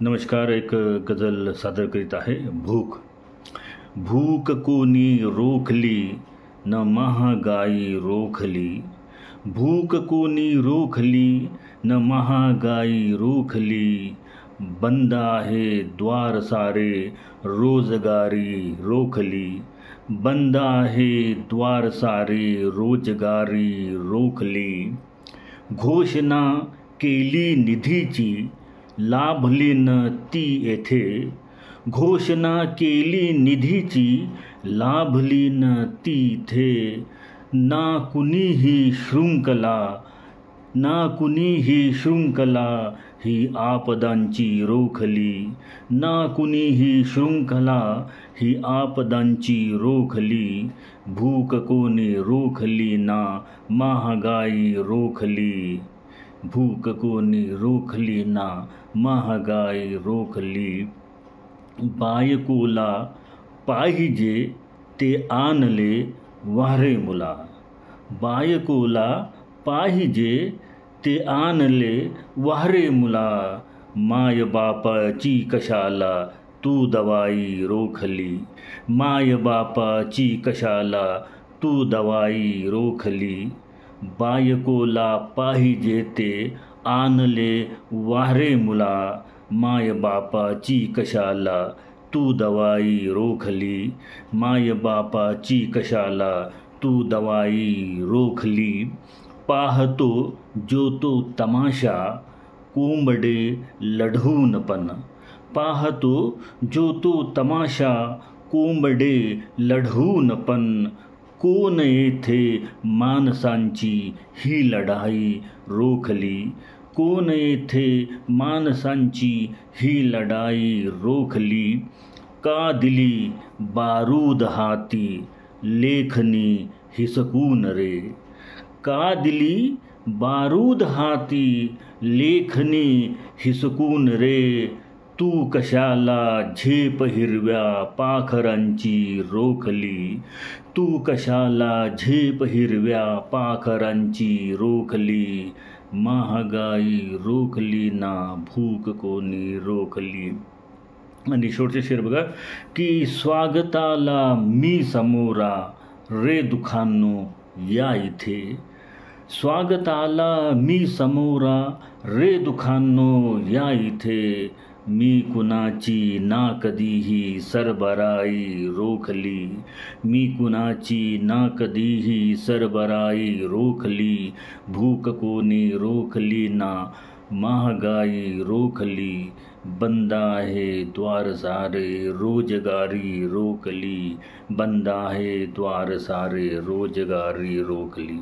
नमस्कार. एक गझल सादर करीत आहे. भूक. भूक कोणी रोखली न महागाई रोखली. भूक कोणी रोखली न महागाई रोखली. बंद आहे द्वार सारे रोजगारी रोखली. बंद आहे द्वार सारे रोजगारी रोखली. घोषणा केली निधीची लाभली न ती येथे. घोषणा केली निधीची लाभली न ती इथे. ना कुणीही शृंखला ना कुणीही शृंखला ही आपदांची रोखली. ना कुणीही शृंखला ही आपदांची रोखली. भूक कोणी रोखली ना महागाई रोखली. भूक कोणी रोखली ना महागाई रोखली. बायकोला पाहिजे ते आणले वारे मुला. बायकोला पाहिजे ते आणले वारे मुला. माय बापाची कशाला तू दवाई रोखली. माय बापाची कशाला तू दवाई रोखली. बायकोला पाहिजे ते आणले वारे मुला. माय बापाची कशाला तू दवाई रोखली. माय बापाची कशाला तू दवाई रोखली. पाहतो जो तो तमाशा कोंबडे लढवून पण. पाहतो जो तो तमाशा कोंबडे लढवून पण. कोण येथे माणसांची ही लढाई रोखली. कोण येथे माणसांची ही लढाई रोखली. का दिली बारूद हाती लेखनी हिसकून रे. का दिली बारूद हाती लेखनी हिसकून रे. तू कशाला झेप हिरव्या पाखरांची रोखली. तू कशाला झेप हिरव्या पाखरांची रोखली. महागाई रोखली ना भूक कोणी रोखली. आणि शेवटचे शेर बघा की स्वागताला मी समोरा रे दुखांनो या इथे. स्वागताला मी समोरा रे दुखांनो या इथे. मी कुणाची ना कधीही सरबराई रोखली. मी कुणाची ना कधीही सरबराई रोखली. भूक कोणी रोखली ना महागाई रोखली. बंद आहे द्वार सारे रोजगारी रोखली. बंद आहे द्वार सारे रोजगारी रोखली.